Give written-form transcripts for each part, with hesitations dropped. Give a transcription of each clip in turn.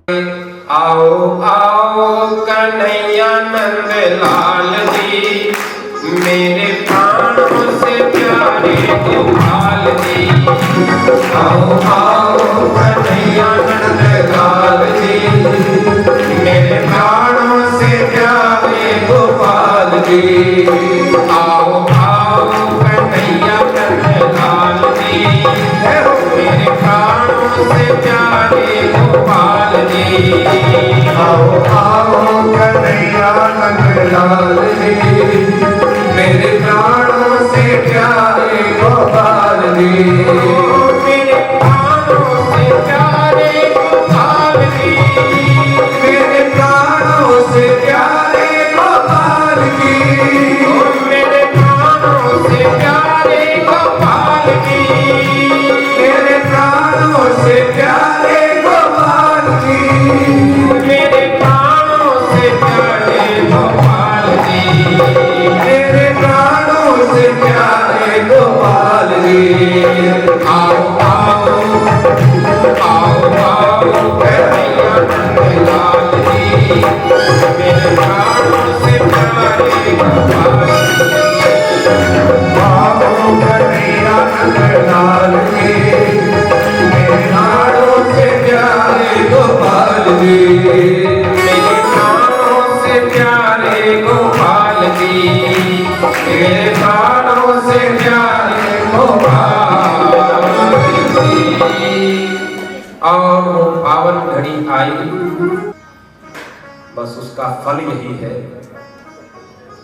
आओ आओ कन्हैया नंद लाल जी, मेरे प्राणों से प्यारे गोपाल जी। आओ आओ कन्हैया नंद लाल जी, मेरे प्राणों से प्यारे गोपाल जी। आओ आओ कन्हैया नंद लाल जी, मेरे प्राणों से प्यारे गोपाल जी। आओ आओ कन्हैया नंद लाल जी, मेरे प्राणों से प्यारे गोपाल जी। मेरे प्राणों से प्यारे गोपाल जी, मेरे प्राणों से प्यारे गोपाल जी। मेरे प्राणों से प्यारे गोपाल जी, मेरे प्राणों से प्यारे गोपाल जी। मेरे प्राणों से प्यारे गोपाल जी, मेरे प्राणों से प्यारे गोपाल जी। आओ आओ आओ आओ कन्हैया नंद लाल जी, मेरे प्राणों से प्यारे गोपाल जी। आओ कन्हैया नंद लाल जी, मेरे प्राणों से प्यारे गोपाल जी। मेरे प्राणों से प्यारे गोपाल जी, मेरे प्राणों से प्यारे गोपाल जी। और वो पावन घड़ी आई, बस उसका फल यही है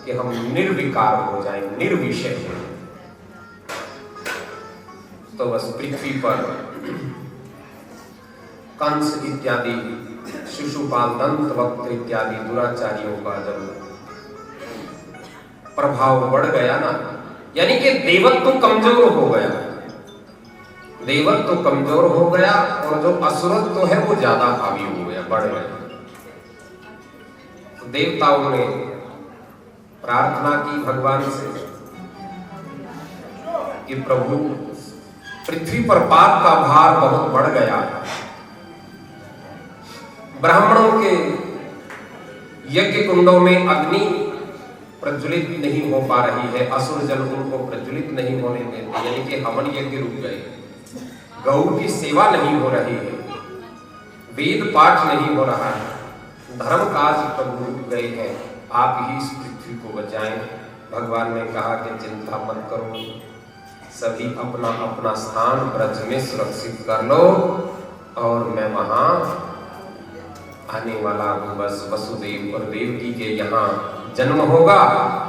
कि हम निर्विकार हो जाएं, निर्विषय। तो बस पृथ्वी पर कंस इत्यादि, शिशुपाल, दंतवक्त्र इत्यादि दुराचारियों का जब प्रभाव बढ़ गया ना, यानी कि देवत्व कमजोर हो गया, देवत्व कमजोर हो गया और जो असुरत्व है वो ज्यादा हावी हो गया, बढ़ गया। तो देवताओं ने प्रार्थना की भगवान से कि प्रभु पृथ्वी पर पाप का भार बहुत बढ़ गया, ब्राह्मणों के यज्ञ कुंडों में अग्नि प्रज्वलित नहीं हो पा रही है, असुर जल उनको प्रज्वलित नहीं होने देते, यानी कि हवन यज्ञ रुक गए, गौ की सेवा नहीं हो रही है, वेद पाठ नहीं हो रहा है, धर्म काज प्रभु रुक गए हैं, आप ही इस पृथ्वी को बचाएं। भगवान ने कहा कि चिंता मत करो, सभी अपना अपना स्थान ब्रज में सुरक्षित कर लो और मैं वहां आने वाला हूँ। बस वसुदेव और देवकी के यहाँ जन्म होगा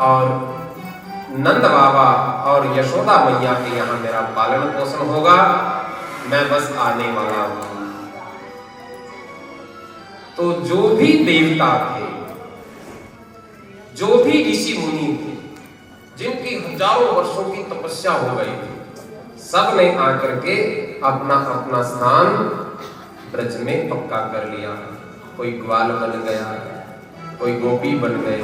और नंद बाबा और यशोदा मैया के यहाँ मेरा पालन पोषण होगा, मैं बस आने वाला हूँ। तो जो भी देवता थे, जो भी ऋषि मुनि थे, जिनकी हजारों वर्षों की तपस्या हो गई थी, सब ने आकर के अपना अपना स्थान ब्रज में पक्का कर लिया। कोई ग्वाल बन गया, कोई गोपी बन गए,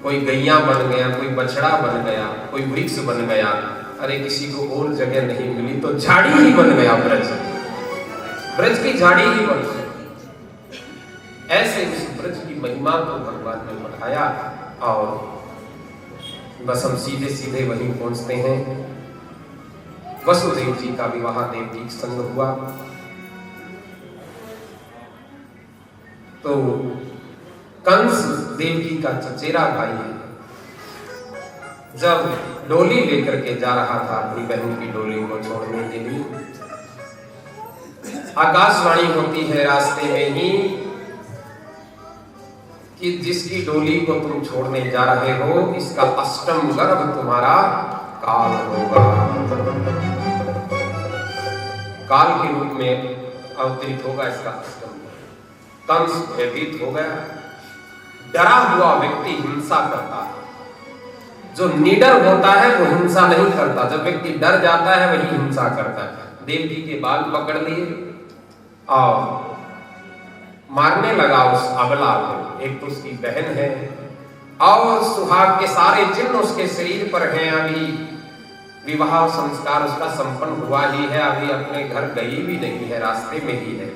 कोई गैया बन गया, कोई बछड़ा बन गया, कोई वृक्ष बन गया। अरे किसी को और जगह नहीं मिली तो झाड़ी ही बन गया ब्रज, ब्रज की झाड़ी ही बन गई। ऐसे उस ब्रज की महिमा को भगवान ने बढ़ाया और बस हम सीधे सीधे वहीं पहुंचते हैं। वसुदेव जी का विवाह देवकी के संग हुआ। तो कंस देवकी का चचेरा भाई है, जब डोली लेकर के जा रहा था अपनी बहन की डोली को छोड़ने के लिए, आकाशवाणी होती है रास्ते में ही कि जिसकी डोली को तुम छोड़ने जा रहे हो, इसका अष्टम गर्भ तुम्हारा काल होगा। काल के रूप में अवतरित होगा इसका अष्टम। कंस भयभीत हो गया। डरा हुआ व्यक्ति हिंसा करता है, जो निडर होता है वो हिंसा नहीं करता, जब व्यक्ति डर जाता है वही हिंसा करता है। देवकी के बाल पकड़ लिए और मारने लगा उस अबला को। एक तो उसकी बहन है और सुहाग के सारे चिन्ह उसके शरीर पर हैं। अभी विवाह संस्कार उसका संपन्न हुआ ही है, अभी अपने घर गई भी नहीं है, रास्ते में ही है।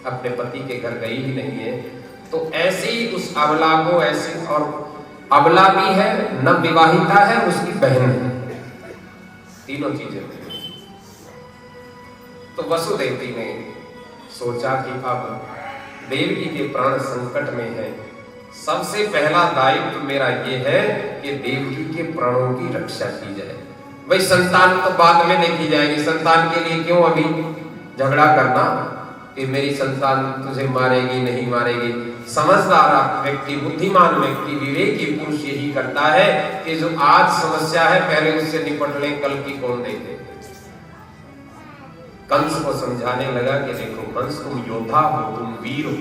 अपने पति के घर गई ही नहीं है। तो ऐसी उस अबला को, ऐसी, और अबला भी है, नवविवाहिता है, उसकी बहन है, तीनों चीजें थी। तो वसुदेव जी ने सोचा कि अब देवकी के प्राण संकट में है, सबसे पहला दायित्व मेरा ये है कि देवकी के प्राणों की रक्षा की जाए। भाई संतान तो बाद में देखी जाएगी, संतान के लिए क्यों अभी झगड़ा करना कि मेरी संतान तुझे मारेगी नहीं मारेगी। समझदार व्यक्ति, बुद्धिमान व्यक्ति, विवेकी पुरुष यही करता है कि जो आज समस्या है पहले उससे निपट लें, कल की कौन देखे। कंस को समझाने लगा कि देखो कंस, तुम योद्धा हो, तुम वीर हो,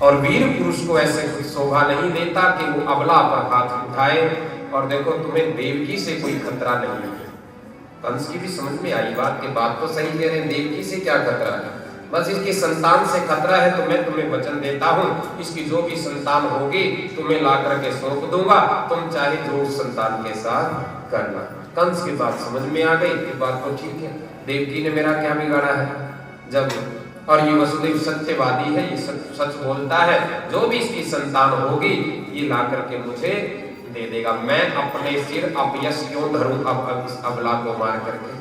और वीर पुरुष को ऐसे कुछ शोभा नहीं देता कि वो अबला पर हाथ उठाए। और देखो तुम्हें देवकी से कोई खतरा नहीं है। कंस की भी समझ में आई बात कि बात तो सही कह रहे हैं, देवकी से क्या खतरा है, बस इसकी संतान से खतरा है। तो मैं तुम्हें वचन देता हूँ, इसकी जो भी संतान होगी तुम्हें ला करके सौंप दूंगा, तुम चाहे जो उस संतान के साथ करना। कंस की बात समझ में आ गई कि बात तो ठीक है, देवकी ने मेरा क्या बिगाड़ा है। जब, और ये वसुदेव सत्यवादी है, ये सच बोलता है, जो भी इसकी संतान होगी ये ला करके मुझे दे देगा। मैं अपने सिर अपयश क्यों धरूं अब इस अबला को मार करके।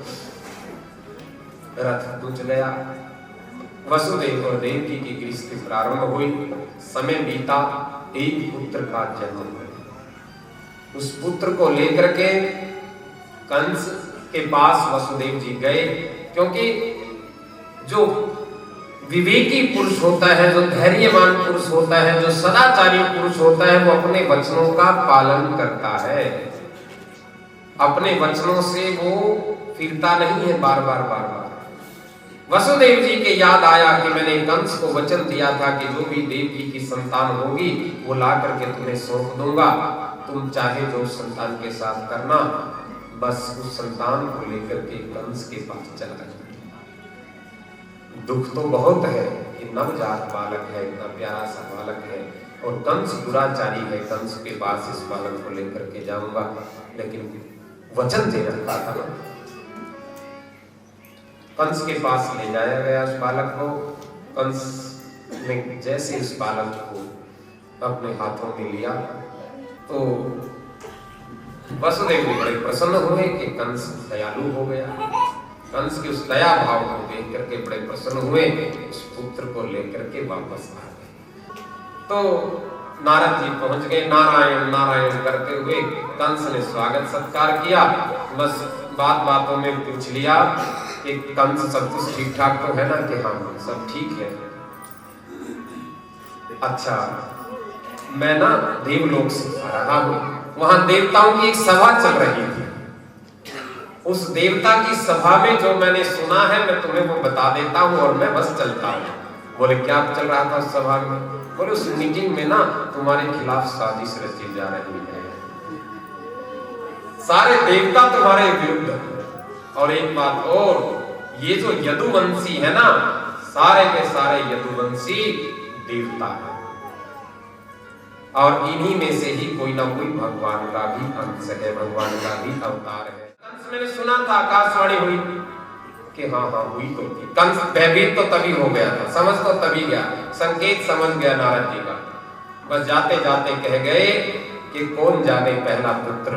रथ टूट गया, वसुदेव और देवकी की गृहस्थी प्रारंभ हुई। समय बीता, एक पुत्र का जन्म हुआ। उस पुत्र को लेकर के कंस के पास वसुदेव जी गए, क्योंकि जो विवेकी पुरुष होता है, जो धैर्यवान पुरुष होता है, जो सदाचारी पुरुष होता है, वो अपने वचनों का पालन करता है। अपने वचनों से वो फिरता नहीं है बार बार बार बार। वसुदेव जी के याद आया कि मैंने कंस को वचन दिया था कि जो भी देवकी की संतान होगी वो ला करके तुम्हें सौंप दूंगा, तुम चाहे जो संतान के साथ करना। बस उस संतान को लेकर के कंस के पास चला गया। दुख तो बहुत है कि नवजात बालक है, इतना प्यारा सा बालक है, और कंस दुराचारी है, कंस के पास इस बालक को लेकर के जाऊंगा, लेकिन वचन दे रखा था ना। कंस के पास ले जाया गया उस बालक को। कंस ने जैसे इस बालक को अपने हाथों में लिया तो वसुदेव जी बड़े प्रसन्न हुए कि कंस दयालु हो गया। कंस के उस दया भाव को देख करके बड़े प्रसन्न हुए, उस पुत्र को लेकर के वापस आ गए। तो नारद जी पहुंच गए, नारायण नारायण करते हुए कंस ने स्वागत सत्कार किया। बस बात बातों में पूछ लिया कि कंस सब कुछ ठीक ठाक तो है ना, कि हाँ सब ठीक है। अच्छा, मैं ना देवलोक से आ रहा हूँ, वहां देवताओं की एक सभा चल रही थी। उस देवता की सभा में जो मैंने सुना है मैं तुम्हें वो बता देता हूँ और मैं बस चलता हूँ। बोले क्या चल रहा था उस सभा में? बोले उस मीटिंग में ना तुम्हारे खिलाफ साजिश रची जा रही है, सारे देवता तुम्हारे विरुद्ध है। और एक बात और, ये जो यदुवंशी है ना, सारे के सारे यदुवंशी देवता है, और इन्हीं में से ही कोई ना कोई भगवान का भी अंश है, भगवान का भी अवतार है। कंस मैंने सुना था, आकाशवाणी हुई कि हाँ हाँ हुई तो थी। कंस भयभीत तो तभी हो गया था, समझ तो तभी गया, संकेत समझ गया नारद जी का। बस जाते जाते कह गए कि कौन जाने पहला पुत्र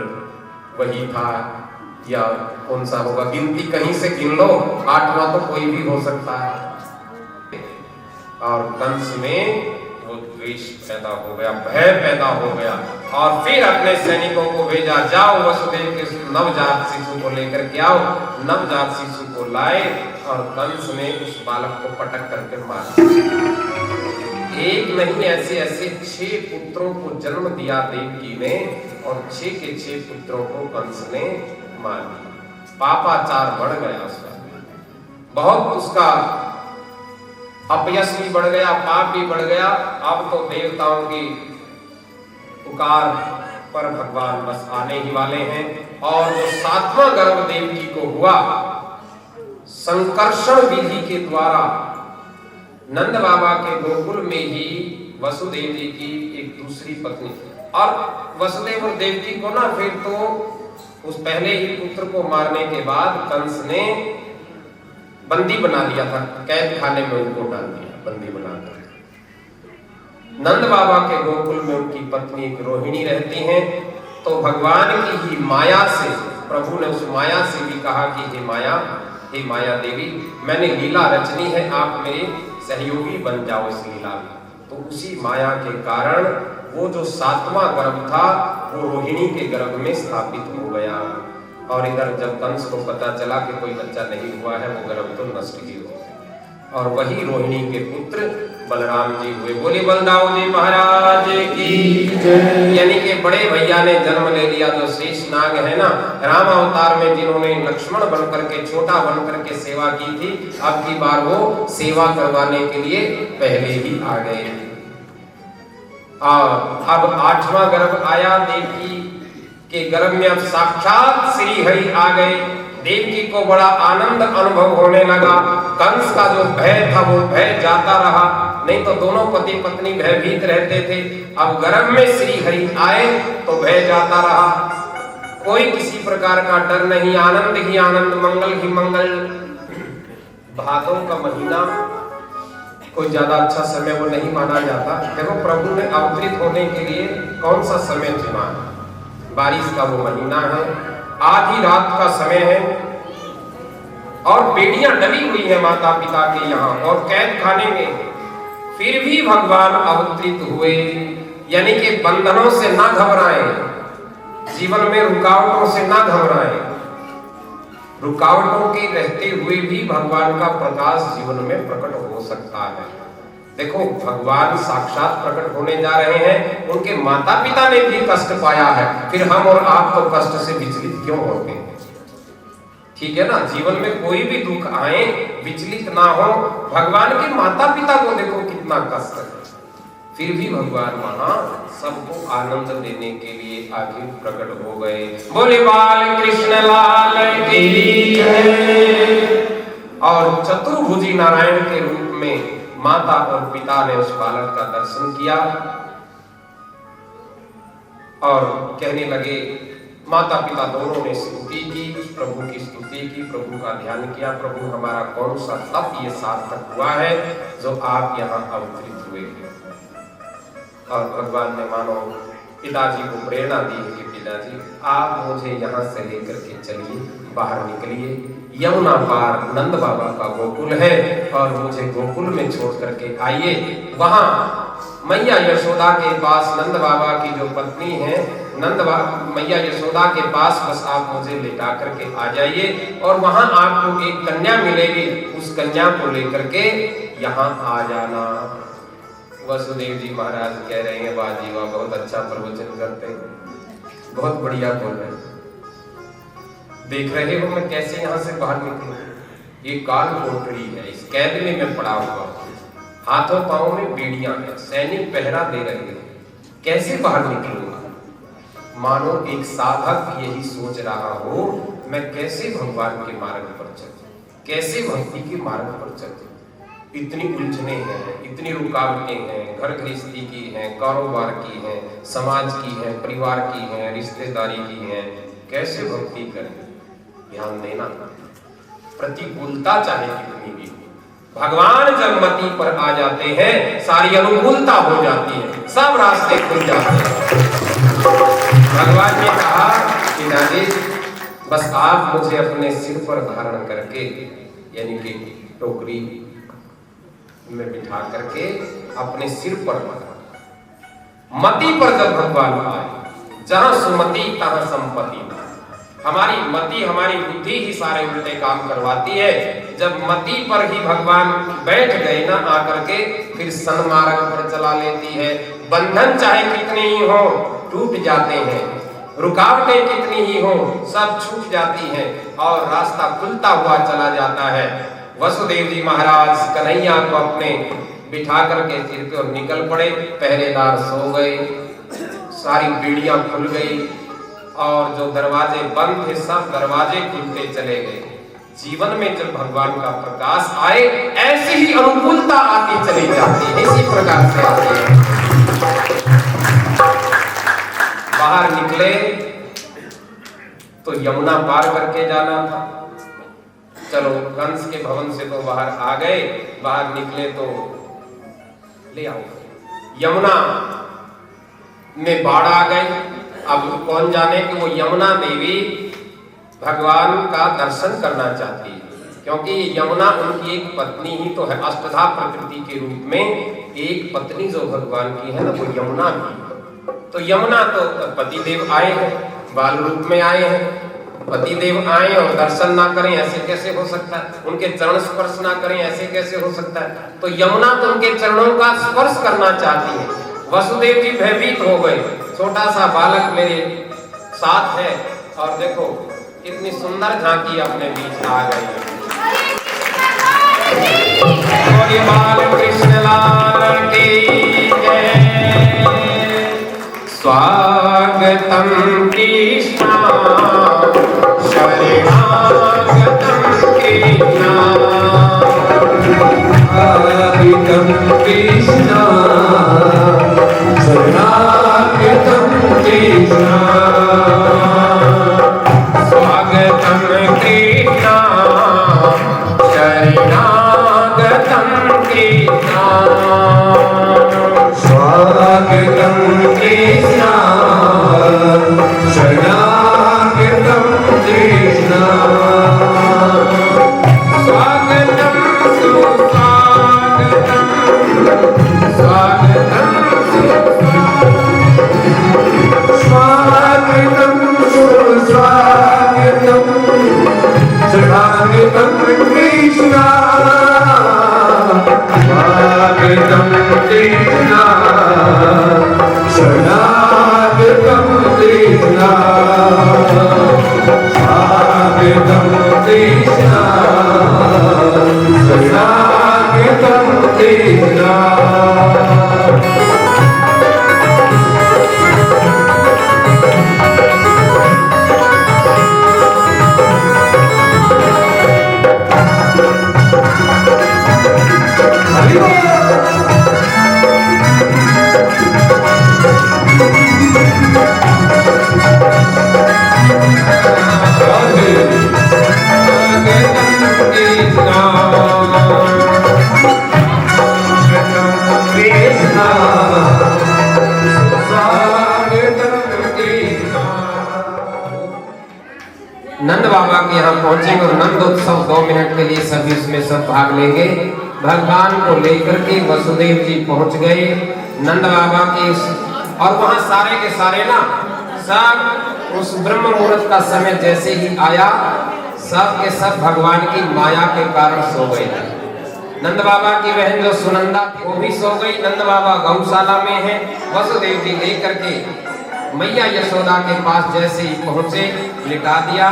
वही था या कौन सा होगा, गिनती कहीं से गिन लो, 8वां तो कोई भी हो सकता है। और कंस में वो द्वेष पैदा हो गया, भय पैदा हो गया, और फिर अपने सैनिकों को भेजा, जाओ वसुदेव के नवजात शिशु को लेकर के आओ। नवजात शिशु को लाए और कंस ने उस बालक को पटक करके मारा। एक नहीं, ऐसे ऐसे 6 पुत्रों को जन्म दिया देवकी ने, और 6 के 6 पुत्रों को कंस ने मार दिया। पापाचार बढ़ गया उसका, बहुत उसका अपयश भी बढ़ गया, पाप भी बढ़ गया। अब तो देवताओं की पुकार पर भगवान बस आने ही वाले हैं। और जो 7वां गर्भ देवकी को हुआ, संकर्षण विधि के द्वारा नंद बाबा के गोकुल में ही वसुदेव जी की एक दूसरी पत्नी, और वसुदेव और देवकी को ना फिर तो उस पहले ही पुत्र को मारने के बाद कंस ने बंदी बना लिया था, कैद खाने में उनको डाल दिया, बंदी बनाकर। नंद बाबा के गोकुल में उनकी पत्नी एक रोहिणी रहती हैं। तो भगवान की ही माया से, प्रभु ने उस माया से भी कहा कि हे माया देवी, मैंने लीला रचनी है, आप मेरे सहयोगी बन जाओ इस लीला में। तो उसी माया के कारण वो जो 7वां गर्भ था वो रोहिणी के गर्भ में स्थापित हो गया। और इधर जब कंस को पता चला कि कोई बच्चा नहीं हुआ है, वो गर्भ तो नष्ट ही हो गया। और वही रोहिणी के पुत्र बलराम जी हुए। बोले बलदाऊ जी महाराज की जय। यानी कि बड़े भैया ने जन्म ले लिया, जो शेष नाग है ना, राम अवतार में जिन्होंने लक्ष्मण बनकर के, छोटा बनकर के सेवा की थी, अब की बार वो सेवा करवाने के लिए पहले ही आ गए। अब 8वां गर्भ आया, देवकी के गर्भ में अब साक्षात श्री हरि आ गए। देवकी को बड़ा आनंद अनुभव होने लगा। कंस का जो भय था वो भय जाता रहा, नहीं तो दोनों पति पत्नी भयभीत रहते थे। अब गर्भ में श्री हरि आए तो भय जाता रहा, कोई किसी प्रकार का डर नहीं, आनंद ही आनंद, मंगल ही मंगल। भादों का महीना कोई ज्यादा अच्छा समय वो नहीं माना जाता। देखो प्रभु ने अवतरित होने के लिए कौन सा समय चुना है? बारिश का वो महीना है, आधी रात का समय है, और बेटियां डली हुई है माता पिता के यहाँ और कैद खाने में, फिर भी भगवान अवतरित हुए। यानी कि बंधनों से ना घबराएं, जीवन में रुकावटों से ना घबराएं। रुकावटों के रहते हुए भी भगवान का प्रकाश जीवन में प्रकट हो सकता है। देखो भगवान साक्षात प्रकट होने जा रहे हैं, उनके माता पिता ने भी कष्ट पाया है, फिर हम और आप तो कष्ट से विचलित क्यों होते हैं? ठीक है ना, जीवन में कोई भी दुख आए विचलित ना हो। भगवान के माता पिता को देखो कितना कष्ट है, फिर भी भगवान वहां सबको आनंद देने के लिए आगे प्रकट हो गए। बोले बाल कृष्ण लाल की जय। और चतुर्भुजी नारायण के रूप में माता और पिता ने उस बालक का दर्शन किया और कहने लगे, माता पिता दोनों ने स्तुति की, प्रभु की स्तुति की, प्रभु का ध्यान किया। प्रभु हमारा कौन सा तप ये सार्थक हुआ है जो आप यहाँ अवतरित हुए हैं। और भगवान ने मानो पिताजी को प्रेरणा दी है कि पिताजी आप मुझे यहाँ से लेकर के चलिए, बाहर निकलिए, यमुना पार नंद बाबा का गोकुल है और मुझे गोकुल में छोड़ करके आइए। वहां मैया यशोदा के पास नंद बाबा की जो पत्नी है, मैया यशोदा के पास बस आप मुझे लेटा करके आ जाइए और वहां आपको एक कन्या मिलेगी, उस कन्या को लेकर के यहाँ आ जाना। वसुदेव जी महाराज कह रहे हैं, वाह जी वाह, बहुत अच्छा प्रवचन करते हैं, बहुत बढ़िया बोल रहे हैं। देख रहे हो मैं कैसे यहाँ से बाहर निकलूं? ये काल कोठरी है, इस कैद में मैं पड़ा हुआ, हाथों पांवों में बेड़ियां हैं, सैनिक पहरा दे रहे हैं, कैसे बाहर निकलूंगा? मानो एक साधक यही सोच रहा हो, मैं कैसे भगवान के मार्ग पर चलूं, कैसे भक्ति के मार्ग पर चलूं। इतनी उलझने हैं, इतनी रुकावटें हैं, घर गृहस्थी की हैं, कारोबार की हैं, समाज की हैं, परिवार की हैं, रिश्तेदारी की हैं, कैसे भक्ति करें? ध्यान देना, प्रतिकूलता चाहे कितनी भी, भगवान जब मति पर आ जाते हैं सारी अनुकूलता हो जाती है, सब रास्ते खुल जाते हैं। भगवान ने कहा कि राजेश बस आप मुझे अपने सिर पर धारण करके, यानी कि टोकरी में बिठा करके अपने सिर पर मति पर जब भगवान आए, जहां सुमति तहां संपत्ति। हमारी मति, हमारी बुद्धि ही सारे उल्टे काम करवाती है। जब मति पर ही भगवान बैठ गए ना आकर के, फिर सन्मार्ग पर चला लेती है। बंधन चाहे कितने ही हो टूट जाते हैं, रुकावटें कितनी ही हो सब छूट जाती हैं और रास्ता खुलता हुआ चला जाता है। वसुदेव जी महाराज कन्हैया को अपने बिठा करके सिर पे और निकल पड़े। पहरेदार सो गए, सारी बेड़ियां खुल गई और जो दरवाजे बंद थे सब दरवाजे खुलते चले गए। जीवन में जब भगवान का प्रकाश आए, ऐसी ही अनुकूलता आती चली जाती है, इसी प्रकार से आती है। बाहर निकले तो यमुना पार करके जाना था। चलो कंस के भवन से तो बाहर आ गए, बाहर निकले तो ले आओ यमुना में बाढ़ आ गई। अब कौन जाने कि वो यमुना देवी भगवान का दर्शन करना चाहती है, क्योंकि यमुना उनकी एक पत्नी ही तो है। अष्टधा प्रकृति के रूप में एक पत्नी जो भगवान की है ना, वो यमुना भी। तो यमुना तो पतिदेव आए हैं, बाल रूप में आए हैं। पतिदेव आए और दर्शन ना करें, ऐसे कैसे हो सकता है? उनके चरण स्पर्श ना करें, ऐसे कैसे हो सकता है? तो यमुना तो उनके चरणों का स्पर्श करना चाहती है। वसुदेव जी भयभीत हो गए, छोटा सा बालक मेरे साथ है और देखो कितनी सुंदर झांकी अपने बीच आ गई है। बाल कृष्ण लाल की जय। स्वागतम कृष्णा शरणागतम कृष्णा, स्वागतम कृष्णा शरणागतम कृष्णा, स्वागतम कृष्णा शरणागतम कृष्णा, स्वागतम कृष्णा शरणागतम कृष्णा, स्वागतम सुस्वागतम, स्वागतम सुस्वागतम, सुस्वागतम शरणागतम कृष्णा, स्वागतम कृष्णा शरणागतम कृष्णा, स्वागतम कृष्णा शरणागतम कृष्णा। नंद बाबा के यहाँ पहुंचेंगे और नंद उत्सव 2 मिनट के लिए सभी उसमें सब भाग लेंगे। भगवान को लेकर के वसुदेव जी पहुंच गए नंद बाबा के, और वहां सारे के सारे ना सब उस ब्रह्म मुहूर्त का समय जैसे ही आया, सब के सब भगवान की माया के कारण सो गए थे। नंद बाबा की बहन जो सुनंदा वो भी सो गई। नंद बाबा गौशाला में है। वसुदेव जी लेकर के मैया यशोदा के पास जैसे ही पहुंचे, लिटा दिया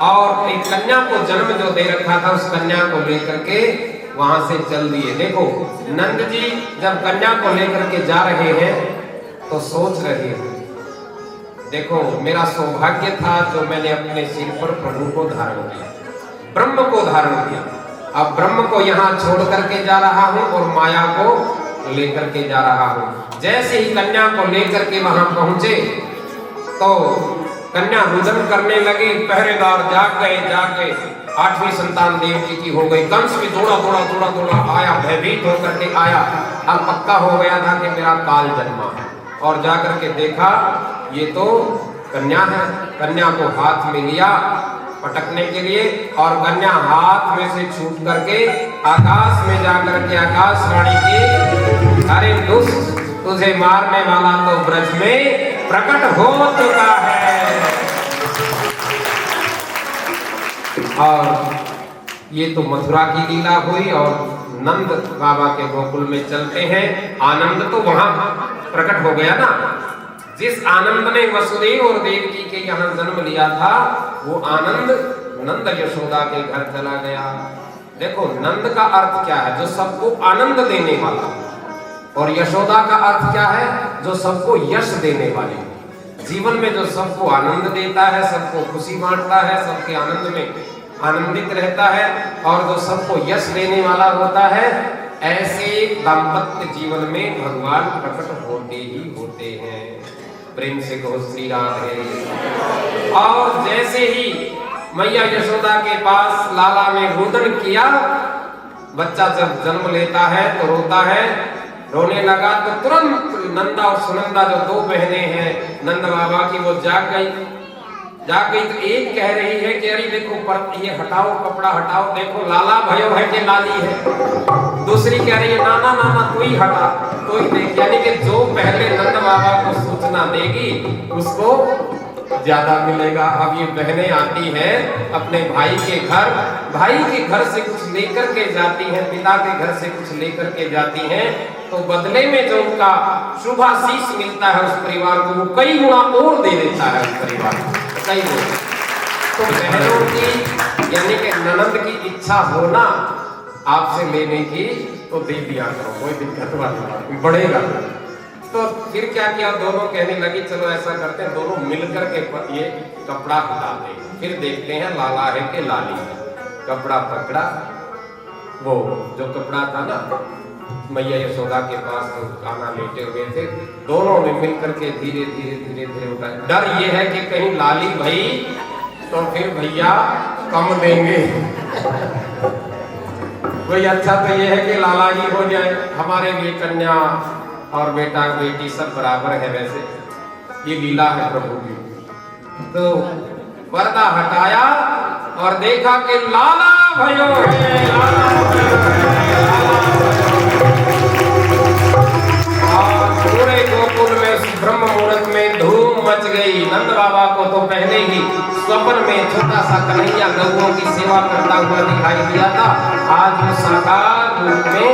और एक कन्या को जन्म जो दे रखा था उस कन्या को लेकर के वहां से चल दिए। देखो नंद जी जब कन्या को लेकर के जा रहे हैं तो सोच रहे हैं, देखो मेरा सौभाग्य था जो मैंने अपने सिर पर प्रभु को धारण किया, ब्रह्म को धारण किया। अब ब्रह्म को यहाँ छोड़ करके जा रहा हूँ और माया को लेकर के जा रहा हूँ। जैसे ही कन्या को लेकर के वहां पहुंचे तो कन्या रुदन करने लगी। पहरेदार जाग गए 8वीं संतान देव जी की हो गई। कंस भी दौड़ा आया, भयभीत होकर के आया। अब पक्का हो गया था कि मेरा काल जन्मा है, और जाकर के देखा ये तो कन्या है। कन्या को हाथ में लिया पटकने के लिए, और कन्या हाथ में से छूट करके आकाश में जाकर के आकाशवाणी की, अरे दुष्ट तुझे मारने वाला तो ब्रज में प्रकट हो चुका है। और ये तो मथुरा की लीला हुई। और नंद बाबा के गोकुल में चलते हैं, आनंद तो वहां प्रकट हो गया ना। जिस आनंद ने वसुदेव और देवकी के यहाँ जन्म लिया था वो आनंद नंद यशोदा के घर चला गया। देखो नंद का अर्थ क्या है? जो सबको आनंद देने वाला। और यशोदा का अर्थ क्या है? जो सबको यश देने वाली। जीवन में जो सबको आनंद देता है, सबको खुशी बांटता है, सबके आनंद में आनंदित रहता है, और जो सबको यश देने वाला होता है, ऐसे दाम्पत्य जीवन में भगवान प्रकट होते ही होते हैं। प्रेम से कहो श्री राधे। और जैसे ही मैया यशोदा के पास लाला ने रुदन किया। बच्चा जब जन्म लेता है तो रोता है, रोने लगा तो तुरंत नंदा और सुनंदा जो दो बहनें हैं नंद बाबा की, वो जाग गई। तो एक कह रही है कि अरे देखो पर ये हटाओ, कपड़ा हटाओ, देखो लाला भयो है कि लाली है। दूसरी कह रही है नाना नाना तू ही हटा, तो ही देख। यानी कि जो पहले नंद बाबा को सूचना देगी उसको ज्यादा मिलेगा। अब ये बहनें आती हैं अपने भाई के घर, भाई के घर से कुछ लेकर के जाती हैं, पिता के घर से कुछ लेकर के जाती हैं, तो बदले में जो उनका शुभाशीष मिलता है उस परिवार को, वो कई गुना और दे देता है उस परिवार को, कई गुना। तो बहनों की यानी कि ननद की इच्छा होना आपसे लेने की, तो दे दिया करो, कोई दिक्कत वाली बात नहीं, बढ़ेगा। तो फिर क्या किया, दोनों कहने लगी चलो ऐसा करते हैं, दोनों मिलकर के ये कपड़ा हटा दें, फिर देखते हैं लाला है कि लाली है। कपड़ा पकड़ा, वो जो कपड़ा था ना मैया यशोदा के पास तो कान्हा लेटे हुए थे, दोनों ने मिलकर के धीरे धीरे धीरे धीरे उठाया। डर ये है कि कहीं लाली भई तो फिर भैया कम देंगे। कोई अच्छा तो ये है कि लाला ही हो जाए, हमारे लिए कन्या और बेटा बेटी सब बराबर है। वैसे ये लीला है प्रभु की। तो पर्दा हटाया और देखा कि लाला भयो है, लाला भयो है। और पूरे गोकुल में ब्रह्म मुहूर्त में धूम मच गई। नंद बाबा को तो पहले ही स्वप्न में छोटा सा कन्हैया गौओं की सेवा करता हुआ दिखाई दिया था, आज वो साकार रूप में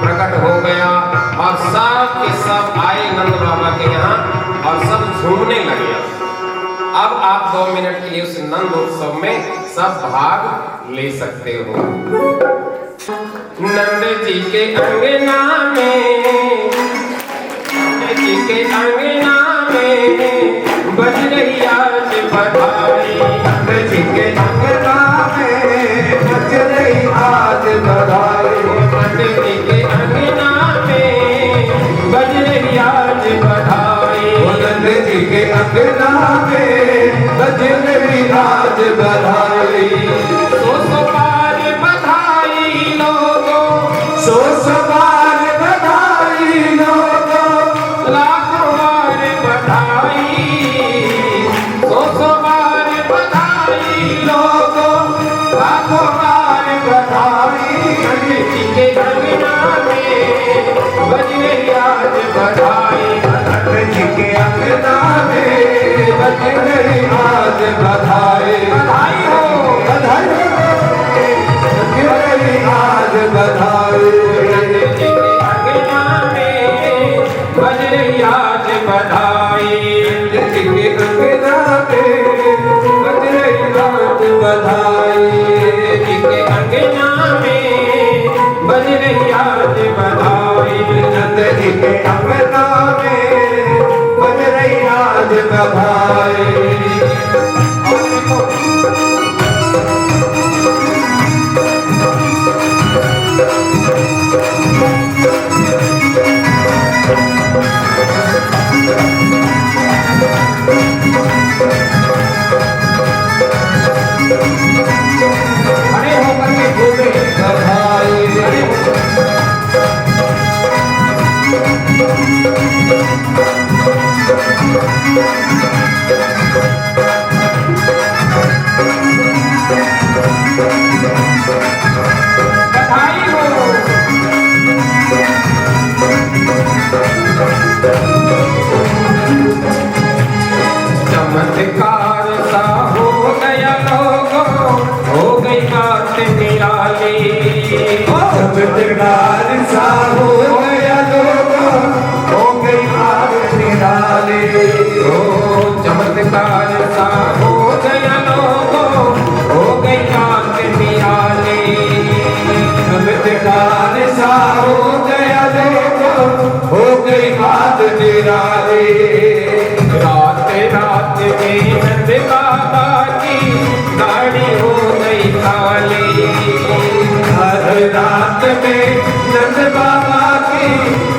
प्रकट हो गया और सब के सब आए नंद बाबा के यहाँ और सब झूमने लगे। अब आप 2 मिनट के लिए उस नंद उत्सव में सब भाग ले सकते हो। नंद जी के अंगना में, नंद जी के अंगना में बज रही आज बधाई। नंद जी के अंगना में बज रही आज बधाई। नंद जी के अंगना में बज रही आज बधाई। नंद जी के अंगना में बज रही आज बधाई। सो बार बधाई लोगों, सो बार बधाई लोगों, लाखों बार बधाई। सो बार बधाई लोगों, लाखों बार बधाई। नंद जी के अंगना में बज रही आज बधाई। नंद जी के अंगना में बज रही आज बधाई। बधाई हो, बधाई बज रही आज बधाई। नंद जी के अंगना में बज रही आज बधाई। नंद जी के अंगना में बज रही आज बधाई। जी के अंगना में बज रही आज बधाई। नंद जी के अंगना में बज रही आज बधाई। खड़े होकर के घूमे बधाई। बधाई हो। चमत्कार सा हो गया लोगों, हो गई बात निराली। चमत्कार सा हो गया लोगों, हो गई बात निराली। चमत्कार सा हो गया लोगों, हो गई बात निराली। चमत्कार सा हो गया लोगों, हो गई बात निराली। रात रात में नंद बाबा की गाड़ी हो गई खाली। हर रात में नंद बाबा की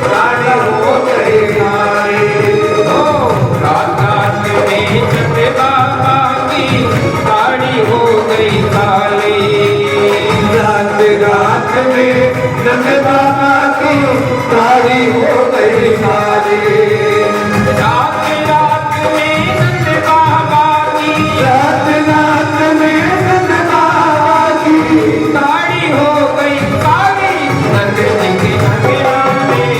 गाड़ी हो गई खाली। रात रात में नंद बाबा की गाड़ी हो नंद बाबा की तारी हो गई सारी। रात रात में नंद बाबा की, रात रात में नंद बाबा की तारी हो गई तारी। नंद जी के अंगना में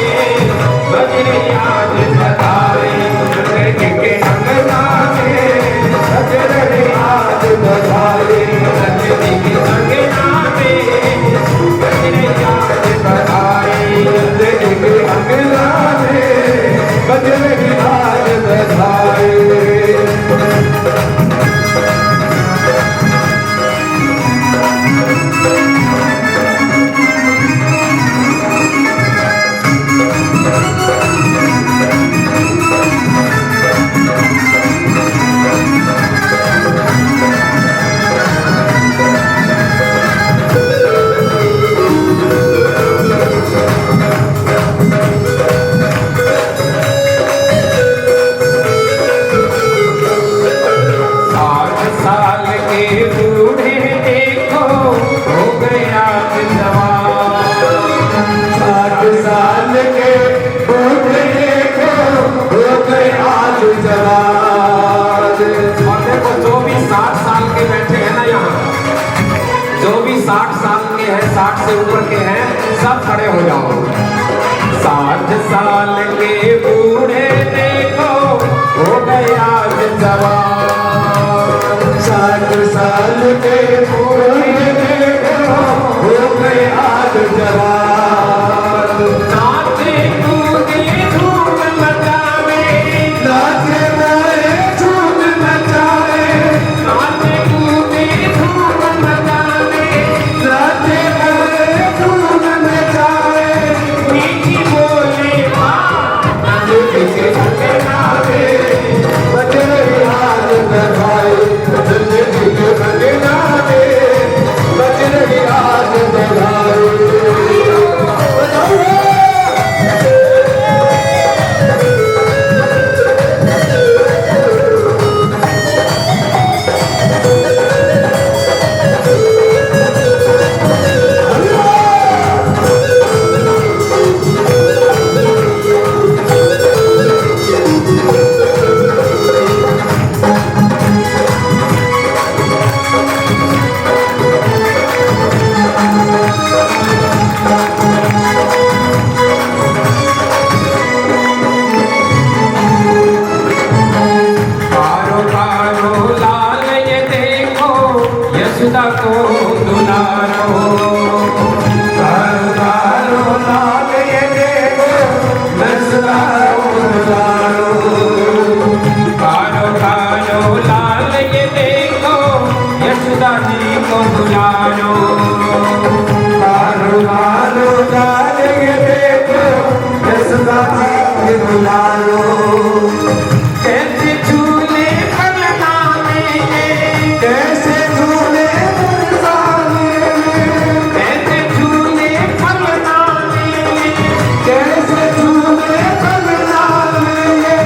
बजरे आज बधाई। नंद जी के अंगना में बजरे आज बधाई। नंद जी के अंगना में बजरे आज बधाई। नंद जी के अंगना में बजरे आज बधाई। साल के बूढ़े देखो हो गया जवान। 60 साल के बूढ़े देखो हो गए आज जवान। और देखो जो भी 60 साल के बैठे हैं ना यहाँ, जो भी 60 साल के हैं, 60 से ऊपर के हैं, सब खड़े हो जाओ। 60 साल के बूढ़े देखो हो गए आज जवान। 60 साल के बूढ़े देखो हो गए आज जवान। नाचे कूदे धूम मचावे, नाचे गाए झूम मचाए। नाचे कूदे धूम मचावे, नाचे गाए झूम मचाए। मीठी बोले माँ नंद जी के अंगना में बजरे आज बधाई। नंद जी के अंगना में बजरे आज बधाई। कारो कारो लाल ये देखो यशोदा को दुलारो। कारो कारो लाल ये देखो यशोदा को दुलारो। कारो कारो लाल ये देखो यशोदा जी को दुलारो। कारो कारो लाल ये देखो यशोदा जी को दुलारो। कैसे झूले पलना में, कैसे झूले बरसाने में। कैसे झूले पलना में, कैसे झूले बरसाने में।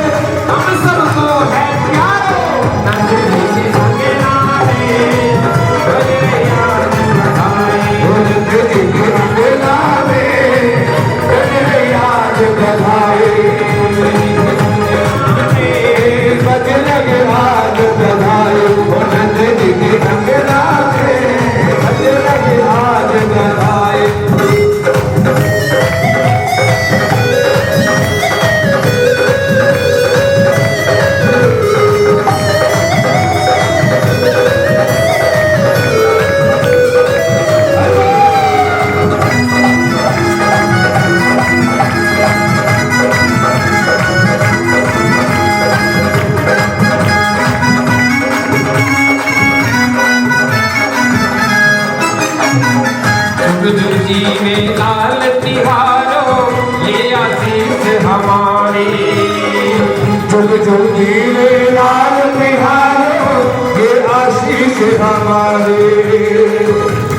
हम सबको है प्यारो। नंद जी के अंगना में बजरे आज बधाई। नंद जी के अंगना में बजरे आज बधाई। बजरे आज बधाई। नंद जी के अंगना में बजरे आज बधाई। जुग जुग जीवे लाल तिहारो ये आशीष हमारी। जुग जुग जीवे लाल तिहारो ये आशीष हमारी।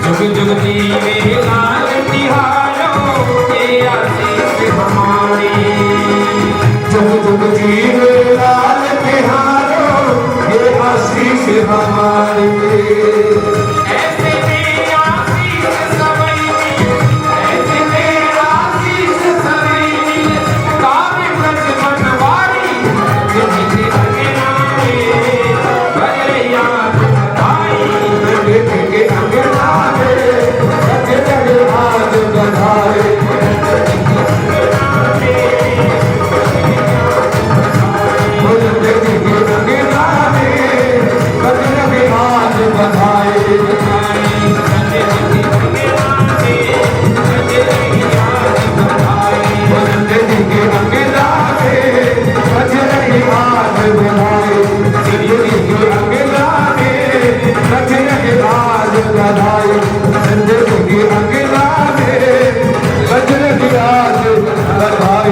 जुग जुग जीवे लाल तिहारो ये आशीष हमारी। जुग जुग जीवे लाल तिहारो ये आशीष हमारी। ऐसे में आशीष सबई की, ऐसे आज बधाई